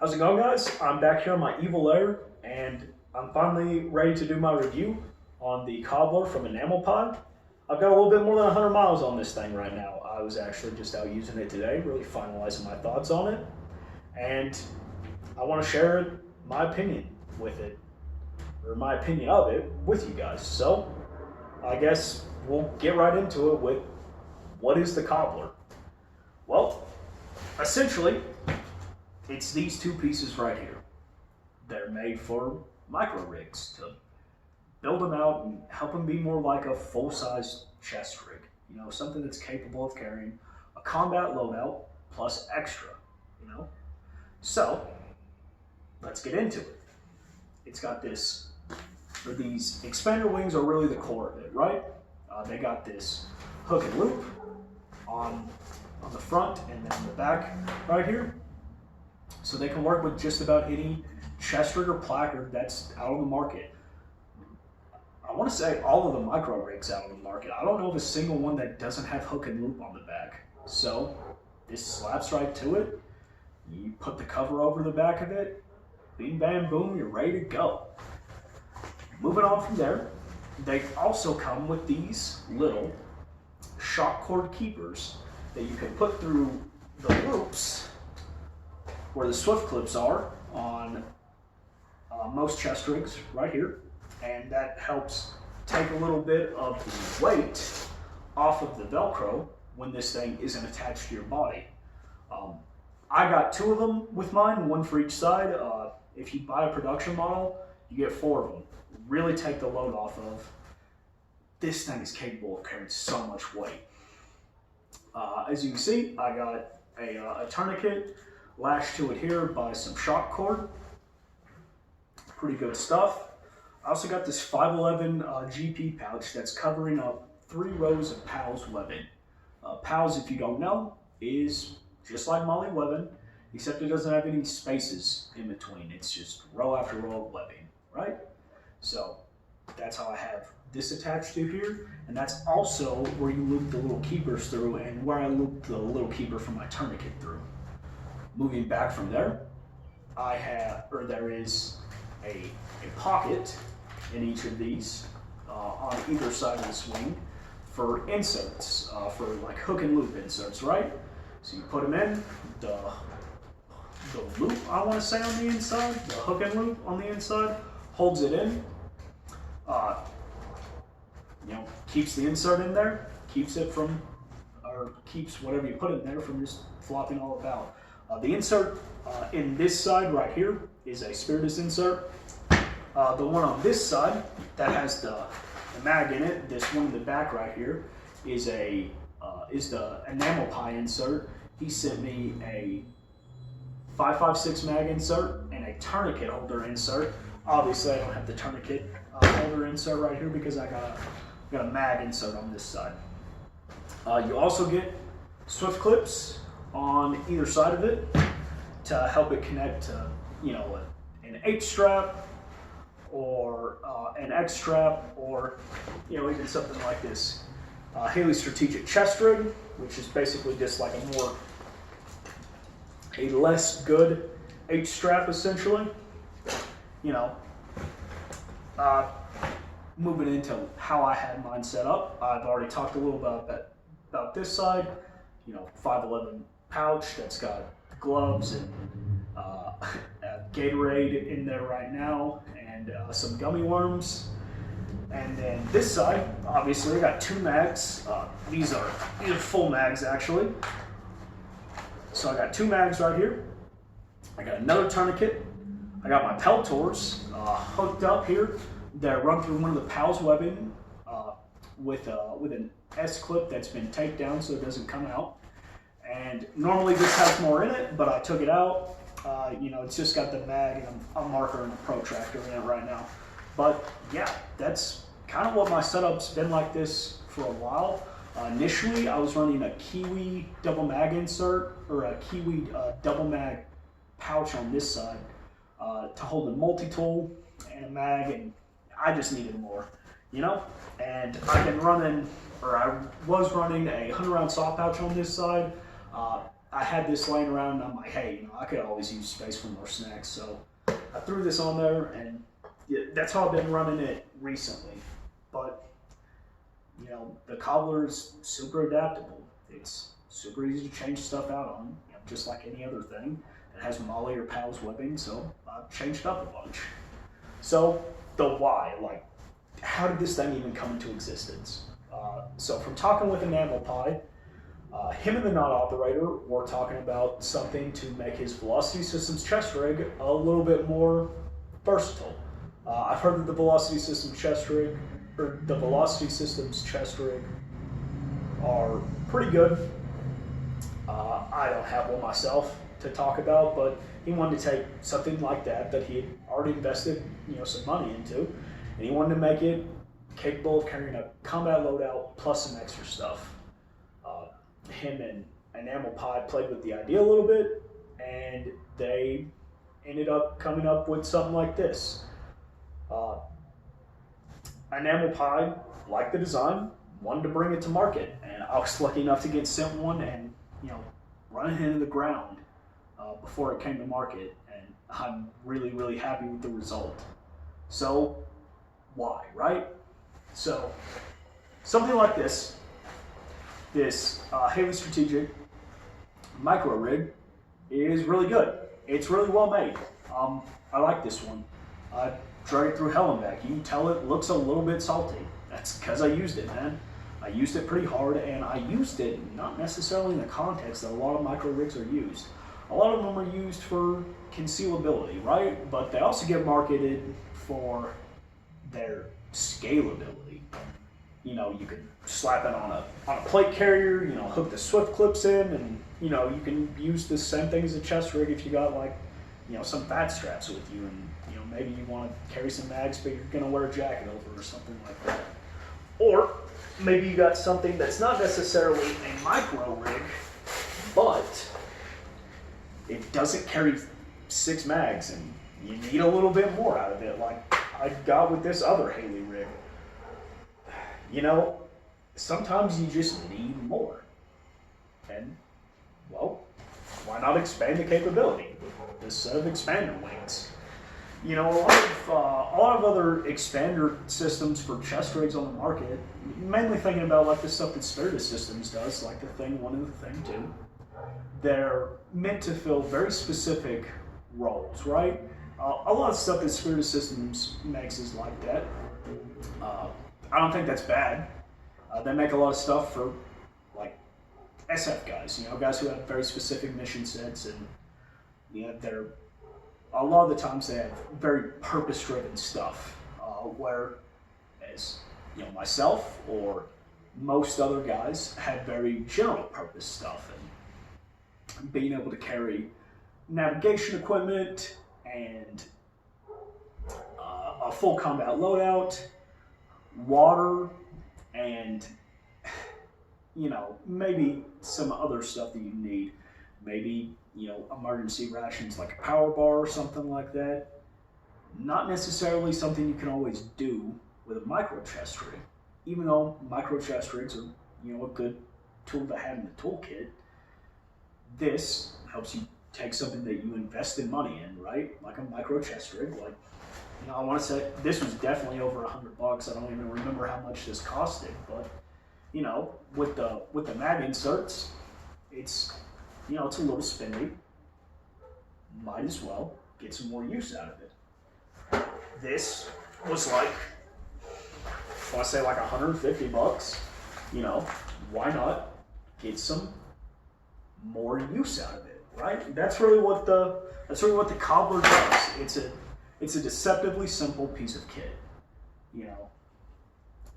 How's it going, guys? I'm back here on my evil lair, and I'm finally ready to do my review on the Cobbler from Enamel Pie. I've got a little bit more than 100 miles on this thing right now. I was actually just out using it today, really finalizing my thoughts on it, and I want to share my opinion with it, or my opinion of it, with you guys. So, I guess we'll get right into it with what is the Cobbler? Well, essentially, it's these two pieces right here. They're made for micro rigs to build them out and help them be more like a full-size chest rig. You know, something that's capable of carrying a combat loadout plus extra, you know? So, let's get into it. It's got this, or these expander wings are really the core of it, right? They got this hook and loop on the front and then the back right here. So they can work with just about any chest rig or placard that's out on the market. I want to say all of the micro rigs out on the market. I don't know of a single one that doesn't have hook and loop on the back. So this slaps right to it. You put the cover over the back of it. Bing, bam, boom, you're ready to go. Moving on from there, they also come with these little shock cord keepers that you can put through the loops where the swift clips are on most chest rigs right here, and that helps take a little bit of the weight off of the Velcro when this thing isn't attached to your body. I got two of them with mine, one for each side. If you buy a production model, you get four of them. Really take the load off of. This thing is capable of carrying so much weight. As you can see, I got a tourniquet lashed to it here by some shock cord. Pretty good stuff. I also got this 511 GP pouch that's covering up 3 rows of PALS webbing. PALS, if you don't know, is just like Molly webbing, except it doesn't have any spaces in between. It's just row after row of webbing, right? So that's how I have this attached to here, and that's also where you loop the little keepers through and where I loop the little keeper from my tourniquet through. Moving back from there, there is a pocket in each of these on either side of the swing for inserts, for like hook and loop inserts, right? So you put them in, the loop, I want to say, on the inside, the hook and loop on the inside, holds it in, keeps the insert in there, keeps it from, or keeps whatever you put in there from just flopping all about. The insert in this side right here is a Spiritus insert. The one on this side that has the mag in it, this one in the back right here, is the Enamel Pie insert. He sent me a 5.56 mag insert and a tourniquet holder insert. Obviously, I don't have the tourniquet holder insert right here because I got a mag insert on this side. You also get swift clips on either side of it to help it connect to, an H strap or an X strap, or even something like this Haley Strategic chest rig, which is basically just like a less good H strap essentially. Moving into how I had mine set up, I've already talked a little about this side. 511 pouch that's got gloves and Gatorade in there right now, and some gummy worms. And then this side, obviously, I got 2 mags. These are full mags actually. So I got 2 mags right here. I got another tourniquet. I got my Peltors hooked up here. They're run through one of the PALS webbing with an S clip that's been taped down so it doesn't come out. And normally this has more in it, but I took it out. It's just got the mag and a marker and a protractor in it right now. But yeah, that's kind of what my setup's been like this for a while. Initially, I was running a Kiwi double mag insert, or a Kiwi double mag pouch on this side to hold a multi-tool and a mag, and I just needed more, And I've been running, or I was running a 100-round saw pouch on this side. I had this laying around, and I'm like, hey, I could always use space for more snacks, so I threw this on there, and that's how I've been running it recently. But the Cobbler's super adaptable. It's super easy to change stuff out on, just like any other thing. It has Molly or Pal's webbing, so I've changed up a bunch. So the why, like, how did this thing even come into existence? So from talking with Enamel Pie, him and the knot operator were talking about something to make his Velocity Systems chest rig a little bit more versatile. I've heard that the Velocity Systems chest rig are pretty good. I don't have one myself to talk about, but he wanted to take something like that he had already invested, some money into, and he wanted to make it capable of carrying a combat loadout plus some extra stuff. Him and Enamel Pie played with the idea a little bit, and they ended up coming up with something like this. Enamel Pie liked the design, wanted to bring it to market, and I was lucky enough to get sent one and run it into the ground before it came to market, and I'm really, really happy with the result. So why, right? So something like this Haley Strategic micro rig is really good. It's really well made. I like this one. I drug it through hell and back. You can tell it looks a little bit salty. That's because I used it, man. I used it pretty hard, and I used it not necessarily in the context that a lot of micro rigs are used. A lot of them are used for concealability, right? But they also get marketed for their scalability. You can slap it on a plate carrier, hook the Swift clips in, and you can use the same thing as a chest rig if you got some fat straps with you, and maybe you want to carry some mags, but you're gonna wear a jacket over or something like that. Or maybe you got something that's not necessarily a micro rig, but it doesn't carry 6 mags, and you need a little bit more out of it, like I got with this other Haley rig. Sometimes you just need more. And, well, why not expand the capability with this set of expander wings? A lot of other expander systems for chest rigs on the market, mainly thinking about like the stuff that Spiritus Systems does, like the Thing 1 and the Thing 2, they're meant to fill very specific roles, right? A lot of stuff that Spiritus Systems makes is like that. I don't think that's bad. They make a lot of stuff for like SF guys, guys who have very specific mission sets, and they're a lot of the times they have very purpose-driven stuff. Whereas myself or most other guys have very general purpose stuff, and being able to carry navigation equipment and a full combat loadout, water, and maybe some other stuff that you need. Maybe emergency rations like a power bar or something like that. Not necessarily something you can always do with a micro chest rig, even though micro chest rigs are a good tool to have in the toolkit. This helps you take something that you invest in money in, right? Like a micro chest rig. Like, I want to say this was definitely over $100. I don't even remember how much this costed, but with the mag inserts, it's it's a little spendy. Might as well get some more use out of it. This was like, I want to say like $150. Why not get some more use out of it, right? That's really what the Cobbler does. It's a deceptively simple piece of kit, And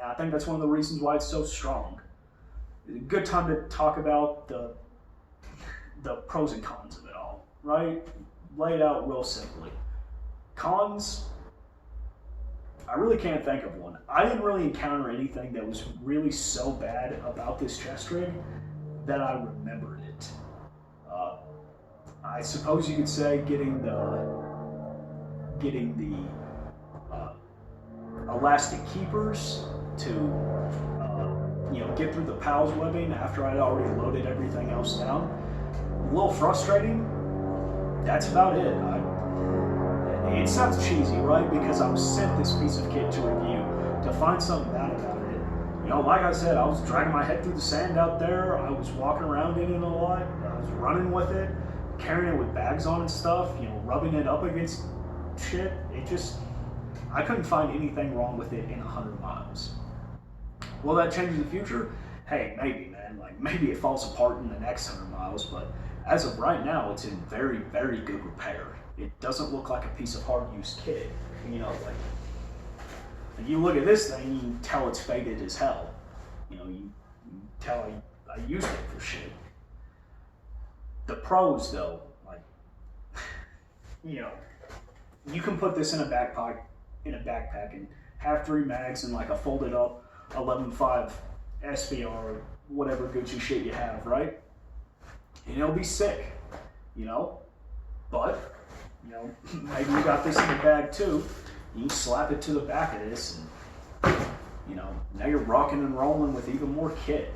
I think that's one of the reasons why it's so strong. It's a good time to talk about the pros and cons of it all, right? Lay it out real simply. Cons, I really can't think of one. I didn't really encounter anything that was really so bad about this chest rig that I remembered it. I suppose you could say getting the elastic keepers to get through the PALS webbing after I'd already loaded everything else down. little frustrating. That's about it. It sounds cheesy, right? Because I was sent this piece of kit to review to find something bad about it. You know, like I said, I was dragging my head through the sand out there. I was walking around in it a lot. I was running with it, carrying it with bags on and stuff, you know, rubbing it up against shit. I couldn't find anything wrong with it in 100 miles. Will that change in the future? Hey, maybe, man. Like, maybe it falls apart in the next 100 miles, but as of right now, it's in very, very good repair. It doesn't look like a piece of hard-used kit. You know, like you look at this thing, you can tell it's faded as hell. You know, you tell I used it for shit. The pros, though, like, you know, you can put this in a backpack and have 3 mags and like a folded up 11.5 SBR, whatever Gucci shit you have, right? And it'll be sick, you know? But, you know, maybe you got this in the bag too. You can slap it to the back of this and, you know, now you're rocking and rolling with even more kit.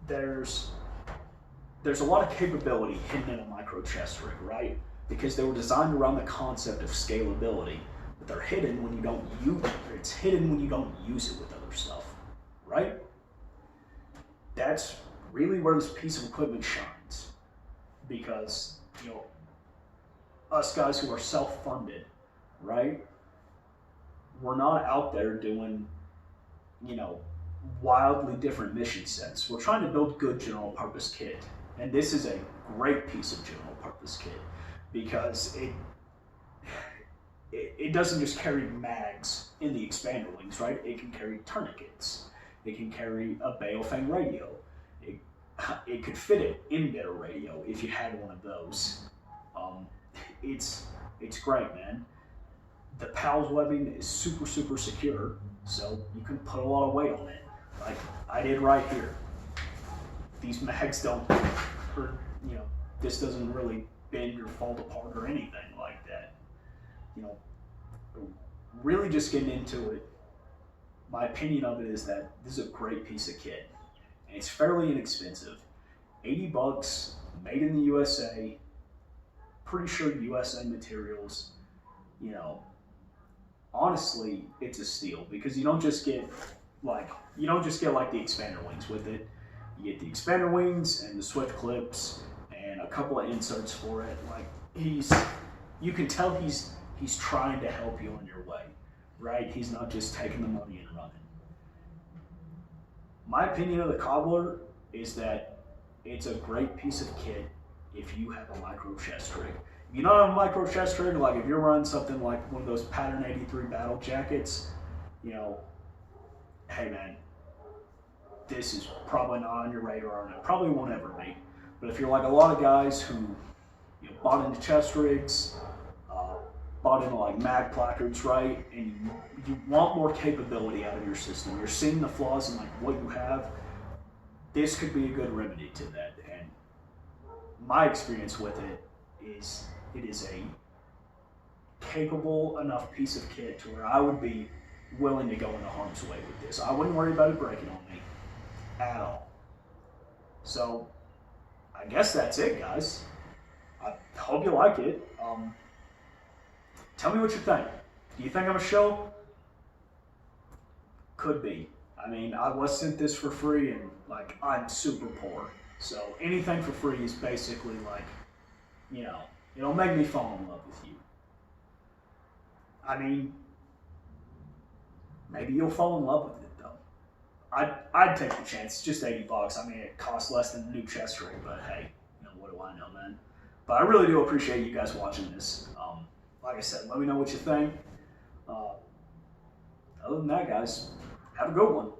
There's a lot of capability hidden in a micro chest rig, right? Because they were designed around the concept of scalability, but they're hidden when you don't use it. It's hidden when you don't use it with other stuff, right? That's really where this piece of equipment shines, because, you know, us guys who are self-funded, right? We're not out there doing, you know, wildly different mission sets. We're trying to build good general purpose kit, and this is a great piece of general purpose kit because it doesn't just carry mags in the expander wings, right? It can carry tourniquets. It can carry a Baofeng radio. It could fit it in their radio if you had one of those. It's great, man. The PALS webbing is super, super secure, so you can put a lot of weight on it, like I did right here. These mags don't, or, you know, this doesn't really bend or fall apart or anything like that. You know, really just getting into it, my opinion of it is that this is a great piece of kit. And it's fairly inexpensive. 80 bucks, made in the USA, pretty sure USA materials. You know, honestly, it's a steal because you don't just get like the expander wings with it. You get the expander wings and the Swift clips and a couple of inserts for it. Like you can tell he's trying to help you on your way, right? He's not just taking the money and running. My opinion of the Cobbler is that it's a great piece of kit if you have a micro chest rig. If you don't have a micro chest rig, like if you're running something like one of those Pattern 83 battle jackets, you know, hey man, this is probably not on your radar and it probably won't ever be. But if you're like a lot of guys who, you know, bought into chest rigs, bought into like mag placards, right, and you want more capability out of your system, you're seeing the flaws in like what you have, this could be a good remedy to that. And my experience with it is a capable enough piece of kit to where I would be willing to go into harm's way with this. I wouldn't worry about it breaking on me at all. So I guess that's it, guys. I hope you like it. Tell me what you think. Do you think I'm a show? Could be. I mean, I was sent this for free and like I'm super poor. So anything for free is basically like, you know, it'll make me fall in love with you. I mean, maybe you'll fall in love with it though. I'd take the chance. It's just 80 bucks. I mean, it costs less than a new chest rig, but hey, you know, what do I know, man? But I really do appreciate you guys watching this. Like I said, let me know what you think. Other than that, guys, have a good one.